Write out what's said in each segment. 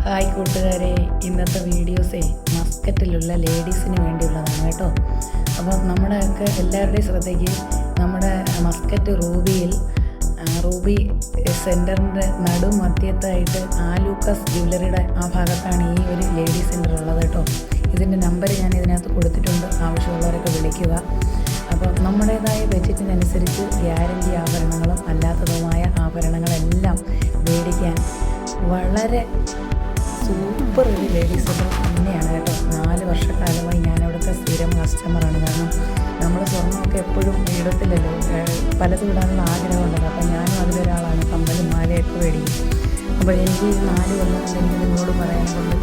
Hi കൂട്ടുകാരെ, ഇന്നത്തെ വീഡിയോസേ മസ്കറ്റിലുള്ള ലേഡീസിന് വേണ്ടിയുള്ളതാണ് കേട്ടോ. അപ്പം നമ്മുടെയൊക്കെ എല്ലാവരുടെയും ശ്രദ്ധയ്ക്ക് നമ്മുടെ മസ്കറ്റ് റൂബി സെൻറ്ററിൻ്റെ നടുമധ്യത്തായിട്ട് ആലൂക്കസ് ജ്വല്ലറിയുടെ ആ ഭാഗത്താണ് ഈ ഒരു ലേഡീസ് സെൻറ്റർ ഉള്ളത് കേട്ടോ. ഇതിൻ്റെ നമ്പർ ഞാൻ ഇതിനകത്ത് കൊടുത്തിട്ടുണ്ട്, ആവശ്യമുള്ളവരൊക്കെ വിളിക്കുക. അപ്പം നമ്മുടേതായ ബഡ്ജറ്റിനനുസരിച്ച് ഗ്യാരണ്ടി ആഭരണങ്ങളും അല്ലാത്തതുമായ ആഭരണങ്ങളെല്ലാം മേടിക്കാൻ വളരെ സൂപ്പർ ഒരു ലേഡീസ് സെൻറ്റർ തന്നെയാണ് കേട്ടോ. 4 വർഷക്കാലമായി ഞാൻ അവിടുത്തെ സ്ഥിരം കസ്റ്റമറാണ്. കാരണം നമ്മൾ സ്വർണ്ണമൊക്കെ എപ്പോഴും ഇടത്തില്ലല്ലോ, പലതും ഇടാനുള്ള ആഗ്രഹമുണ്ടല്ലോ. അപ്പം ഞാനും അതിലൊരാളാണ്. കമ്മലും മാലയൊക്കെ മേടിക്കും. അപ്പോൾ എനിക്ക് 4 കൊല്ലം എനിക്ക് നിങ്ങളോട് പറയാൻ കൊണ്ട്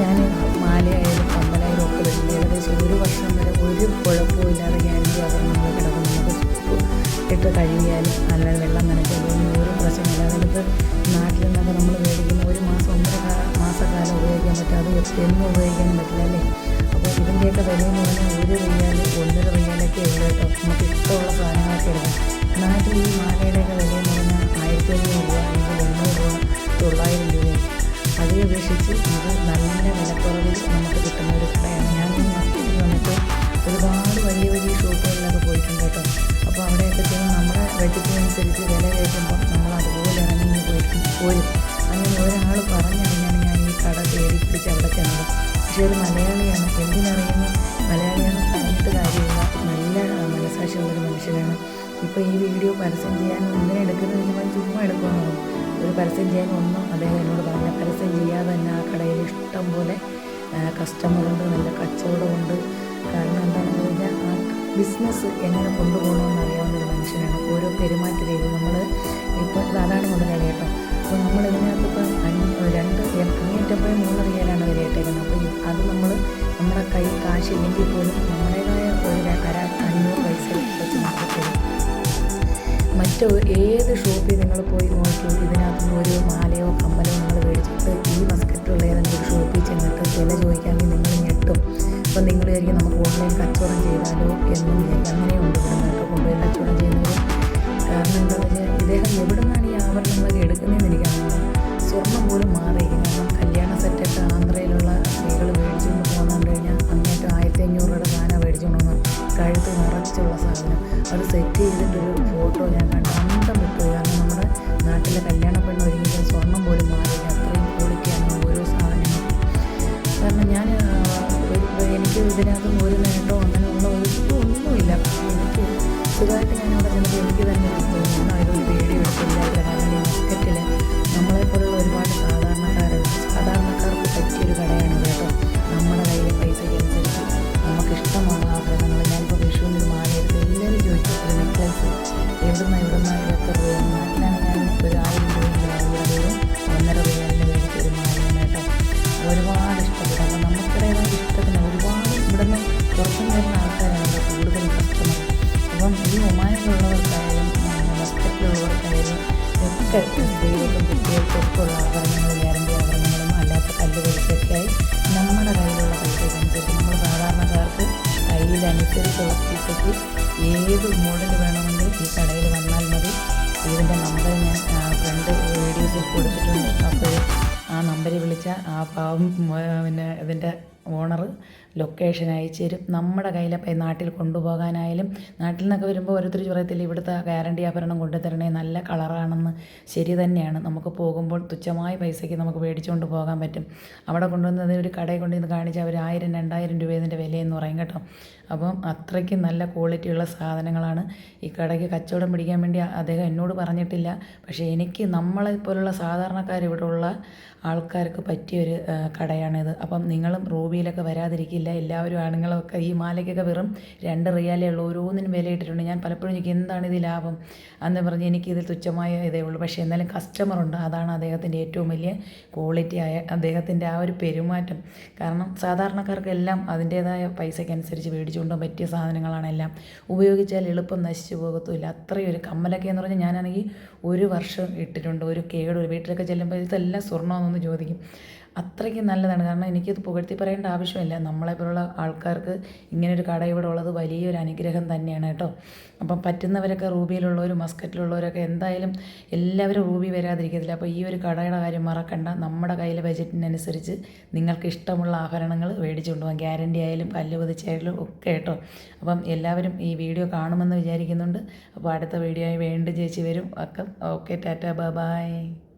ഞാൻ മാലയായാലും കമ്മലായാലും ഒക്കെ വരും. ഏകദേശം 1 വർഷം വരെ ഒരു കുഴപ്പമില്ലാതെ ഗ്യാരണ്ടി ആഭരണങ്ങൾ കിടക്കും. നമുക്ക് ഇട്ട് കഴുകിയാലും അല്ലാതെ വെള്ളം നനയ്ക്കാലും ഒരു പ്രശ്നമില്ലാതെ നമുക്ക് നാട്ടിൽ നിന്നൊക്കെ നമ്മൾ മേടിക്കുന്ന 1 മാസം 1.5 മാസക്കാലം ഉപയോഗിക്കാൻ പറ്റും. അത് എന്നും ഉപയോഗിക്കാനും പറ്റില്ല അല്ലേ. അപ്പോൾ ഇതിൻ്റെയൊക്കെ വിലയെന്ന് പറഞ്ഞാൽ 1 റിയാൽ 1.5 റിയാലൊക്കെ ഉള്ളൂ കേട്ടോ. നമുക്ക് ഇഷ്ടമുള്ള സാധനങ്ങളൊക്കെ എടുക്കാം. നാട്ടിൽ ഈ മാലയുടെയൊക്കെ വിലയെന്ന് പറഞ്ഞാൽ 1500 രൂപ അല്ലെങ്കിൽ 800 രൂപ 900 രൂപയും. അതേ അപേക്ഷിച്ച് ഇത് നല്ല വിലക്കുറവിൽ നമുക്ക് കിട്ടുന്ന ഒരു കടയാണ്. ഞാൻ ഈ മസ്കറ്റിൽ വന്നിട്ട് ഒരുപാട് വലിയ വലിയ ഷോപ്പുകളിലൊക്കെ പോയിട്ടുണ്ട് കേട്ടോ. അപ്പോൾ അവിടെയൊക്കെ ചെയ്യുമ്പോൾ നമ്മുടെ ബഡ്ജറ്റിനനുസരിച്ച് വില കേൾക്കുമ്പോൾ നമ്മൾ അതുപോലെ ഇറങ്ങി പോരും. അങ്ങനെ ഒരാൾ പറഞ്ഞറിഞ്ഞാണ് ഞാൻ ഈ കട തേടി പിടിച്ച് അവിടെ ചെന്നത്. പക്ഷേ ഒരു മലയാളിയാണ്, എന്തിനറിയുന്നു, മലയാളിയാണ് പറഞ്ഞിട്ട് കാര്യമില്ല. നല്ല മനസ്സാക്ഷിയുള്ളൊരു മനുഷ്യനാണ്. ഇപ്പോൾ ഈ വീഡിയോ പരസ്യം ചെയ്യാൻ എന്തിനാ എടുക്കുന്നത് ചോദിച്ചാൽ ചുമ്മാ എടുക്കുമെന്നോ. ഒരു പരസ്യം ചെയ്യാനൊന്നും അദ്ദേഹം എന്നോട് പറഞ്ഞ പരസ്യം ചെയ്യാതെ തന്നെ ആ കടയിൽ ഇഷ്ടം പോലെ കസ്റ്റമറുണ്ട്, നല്ല കച്ചവടമുണ്ട്. കാരണം എന്താണെന്ന് പറഞ്ഞാൽ ആ ബിസിനസ് എങ്ങനെ കൊണ്ടുപോകണമെന്ന് അറിയാവുന്നൊരു മനുഷ്യനാണ്. ഓരോ പെരുമാറ്റ രീതി നമ്മൾ ഇപ്പോൾ അതാണ് മുതലാളി കേട്ടോ. അപ്പോൾ നമ്മൾ ഇതിനകത്ത് ഇപ്പം 553 റിയാലാണ് വിലയിട്ടേക്കുന്നത്. അപ്പോൾ അത് നമ്മുടെ കയ്യിൽ കാശില്ലെങ്കിൽ പോലും നമ്മുടേതായ ഒരു 500 പൈസ വെച്ച് നമുക്ക് തരും. ഏത് ഷോപ്പിൽ നിങ്ങൾ പോയി നോക്കൂ, ഇതിനകത്ത് ഒരു മാലയോ കമ്മലോ നിങ്ങൾ മേടിച്ചിട്ട് ഈ മസ്കറ്റിലുള്ള ഏതെങ്കിലും ഒരു ഷോപ്പിൽ ചെന്നിട്ട് വില ചോദിക്കാമെങ്കിൽ നിങ്ങൾ ഞെട്ടും. അപ്പം നിങ്ങൾ വിചാരിക്കും നമുക്ക് ഓൺലൈൻ കച്ചവടം ചെയ്താലോ എന്നും വിചാരിക്കും. അങ്ങനെയുണ്ട് ഇവിടെ നിന്നൊക്കെ കൊണ്ടുപോയി കച്ചവടം ചെയ്യുന്നത്. കാരണം എന്താണെന്ന് വെച്ചാൽ ഇദ്ദേഹം എവിടെ നിന്നാണ് ഈ ആഭരണങ്ങളൊക്കെ എടുക്കുന്നതെന്ന് എനിക്കറിയില്ല. സ്വർണ്ണം പോലും മാറിയിരിക്കും. കാരണം കല്യാണ സെറ്റൊക്കെ ആന്ധ്രയിലുള്ള സ്ത്രീകൾ മേടിച്ചുകൊണ്ട് പോകുന്നുണ്ട് കഴിഞ്ഞാൽ അങ്ങേറ്റം 1500 രൂപയുടെ സാധനം മേടിച്ചുകൊണ്ട് വന്ന് കഴുത്ത് നിറച്ചുള്ള സാധനം അത് സെറ്റ് ചെയ്തിട്ടൊരു ഫോട്ടോ ഞാൻ കണ്ട് അന്തം വിട്ടുപോയി. കാരണം നമ്മുടെ നാട്ടിലെ കല്യാണ പെണ്ണ് ഒരുങ്ങിയ സ്വർണ്ണം പോലും മാറിയില്ല. അത്രയും ക്വാളിറ്റിയാണ് ഓരോ സാധനങ്ങളും. കാരണം എനിക്ക് ഇതിനകത്തും ഒരു നേട്ടമോ അങ്ങനെയുള്ള ഒന്നുമില്ല. എനിക്ക് സുഖമായിട്ട് ഞാൻ അവിടെ ചെന്നപ്പോൾ എനിക്ക് തന്നെ തോന്നുന്നു അതിലൊരു പേടി എടുത്തില്ലായിരുന്നു. കാരണം ഈ മസ്കറ്റിൽ നമ്മളെപ്പോലുള്ള ഒരുപാട് സാധാരണക്കാർക്ക് പറ്റിയൊരു കടയാണ് കേട്ടോ. നമ്മുടെ കയ്യിലെ പൈസയ്ക്കനുസരിച്ച് നമുക്ക് ഇഷ്ടമുള്ള ആഭരണങ്ങൾ. ഞാനിപ്പോൾ വിഷുവിനൊരു മാല എടുത്ത് എല്ലാവരും ചോദിച്ചു ഒരു നെക്ലസ് എവിടുന്ന എത്ര രൂപ. നാട്ടിലാണ് ഞാൻ ഒരു 1000 രൂപയുടെ വാങ്ങിയതും 1.5 റിയാലിന് മേടിച്ചൊരു മാലയാണ് കേട്ടോ. ഒരുപാട് ഇഷ്ടപ്പെട്ടു. അപ്പോൾ നമുക്കിടയിലുള്ള ഇഷ്ടത്തിന് ഒരുപാട് ഇവിടുന്ന് പുറത്തു വരുന്ന ആൾക്കാരാണ് കൂടുതലും കസ്റ്റമർ. അപ്പം ഈ ഒമാനിലുള്ളവർക്കായാലും മസ്കറ്റിലുള്ളവർക്കായാലും ഒക്കെ സ്ത്രീകൾക്കും കുട്ടികൾക്കൊക്കെ ഉള്ള ആഭരണങ്ങൾ, ഗ്യാരണ്ടി ആഭരണങ്ങളും അല്ലാത്ത കല്ല് പൈസയൊക്കെയായി നമ്മുടെ കയ്യിലുള്ള പൈസയ്ക്കനുസരിച്ച് നമ്മൾ സാധാരണക്കാർക്ക് കയ്യിലനുസരിച്ചുള്ള പൈസയ്ക്ക് ഏത് മോഡൽ വേണമെങ്കിൽ ഈ കടയിൽ വന്നാൽ മതി. ഇതിൻ്റെ നമ്പർ ഞാൻ ഫ്രണ്ട് വീഡിയോസിൽ കൊടുത്തിട്ടുണ്ട്. അപ്പോൾ ആ നമ്പറിൽ വിളിച്ചാൽ ആ പാവം പിന്നെ ഇതിൻ്റെ ഓണർ ലൊക്കേഷൻ അയച്ചു തരും. നമ്മുടെ കയ്യിലെ നാട്ടിൽ കൊണ്ടുപോകാനായാലും നാട്ടിൽ നിന്നൊക്കെ വരുമ്പോൾ ഓരോരുത്തർ പറയത്തില്ല ഇവിടുത്തെ ഗ്യാരണ്ടി ആഭരണം കൊണ്ടുതരണേ, നല്ല കളറാണെന്ന്. ശരി തന്നെയാണ്. നമുക്ക് പോകുമ്പോൾ തുച്ഛമായ പൈസയ്ക്ക് നമുക്ക് മേടിച്ചുകൊണ്ട് പോകാൻ പറ്റും. അവിടെ കൊണ്ടുവന്നത് ഒരു കടയിൽ കൊണ്ടുവന്ന് കാണിച്ചാൽ അവർ 1000-2000 രൂപ ഇതിൻ്റെ വിലയെന്ന് പറയും കേട്ടോ. അപ്പം അത്രയ്ക്ക് നല്ല ക്വാളിറ്റിയുള്ള സാധനങ്ങളാണ്. ഈ കടയ്ക്ക് കച്ചവടം പിടിക്കാൻ വേണ്ടി അദ്ദേഹം എന്നോട് പറഞ്ഞിട്ടില്ല. പക്ഷേ എനിക്ക് നമ്മളെപ്പോലുള്ള സാധാരണക്കാർ ഇവിടെയുള്ള ആൾക്കാർക്ക് പറ്റിയൊരു കടയാണിത്. അപ്പം നിങ്ങളും റൂബിയിലൊക്കെ വരാതിരിക്കില്ല. എല്ലാവരും ആണുങ്ങളൊക്കെ ഈ മാലയ്ക്കൊക്കെ വെറും 2 റിയാലേ ഉള്ളൂ. ഓരോന്നിനും വിലയിട്ടിട്ടുണ്ട്. ഞാൻ പലപ്പോഴും എനിക്ക് എന്താണ് ഇത് ലാഭം എന്ന് പറഞ്ഞ് എനിക്കിതിൽ തുച്ഛമായ ഇതേ ഉള്ളൂ. പക്ഷേ എന്നാലും കസ്റ്റമറുണ്ട്. അതാണ് അദ്ദേഹത്തിൻ്റെ ഏറ്റവും വലിയ ക്വാളിറ്റിയായ അദ്ദേഹത്തിൻ്റെ ആ ഒരു പെരുമാറ്റം. കാരണം സാധാരണക്കാർക്കെല്ലാം അതിൻ്റേതായ പൈസയ്ക്കനുസരിച്ച് മേടിച്ചുകൊണ്ടോ പറ്റിയ സാധനങ്ങളാണ് എല്ലാം. ഉപയോഗിച്ചാൽ എളുപ്പം നശിച്ചു പോകത്തുമില്ല. അത്രയും ഒരു കമ്മലൊക്കെ എന്ന് പറഞ്ഞാൽ ഞാനാണെങ്കിൽ 1 വർഷം ഇട്ടിട്ടുണ്ട്. ഒരു വീട്ടിലൊക്കെ ചെല്ലുമ്പോൾ ഇതെല്ലാം സ്വർണ്ണമെന്നൊന്ന് ചോദിക്കും. അത്രയ്ക്ക് നല്ലതാണ്. കാരണം എനിക്കത് പുകഴ്ത്തി പറയേണ്ട ആവശ്യമില്ല. നമ്മളെപ്പോലുള്ള ആൾക്കാർക്ക് ഇങ്ങനൊരു കട ഇവിടെ ഉള്ളത് വലിയൊരു അനുഗ്രഹം തന്നെയാണ് കേട്ടോ. അപ്പം പറ്റുന്നവരൊക്കെ റൂബിയിലുള്ളവരും മസ്കറ്റിലുള്ളവരൊക്കെ എന്തായാലും എല്ലാവരും റൂബി വരാതിരിക്കത്തില്ല. അപ്പോൾ ഈ ഒരു കടയുടെ കാര്യം മറക്കണ്ട. നമ്മുടെ കയ്യിലെ ബജറ്റിനനുസരിച്ച് നിങ്ങൾക്ക് ഇഷ്ടമുള്ള ആഭരണങ്ങൾ മേടിച്ചുകൊണ്ട് പോകാം. ഗ്യാരണ്ടി ആയാലും കല്ല് പതിച്ചായാലും ഒക്കെ കേട്ടോ. അപ്പം എല്ലാവരും ഈ വീഡിയോ കാണുമെന്ന് വിചാരിക്കുന്നുണ്ട്. അപ്പോൾ അടുത്ത വീഡിയോ ആയി വീണ്ടും ചേച്ചി വരും. Okay Tata by.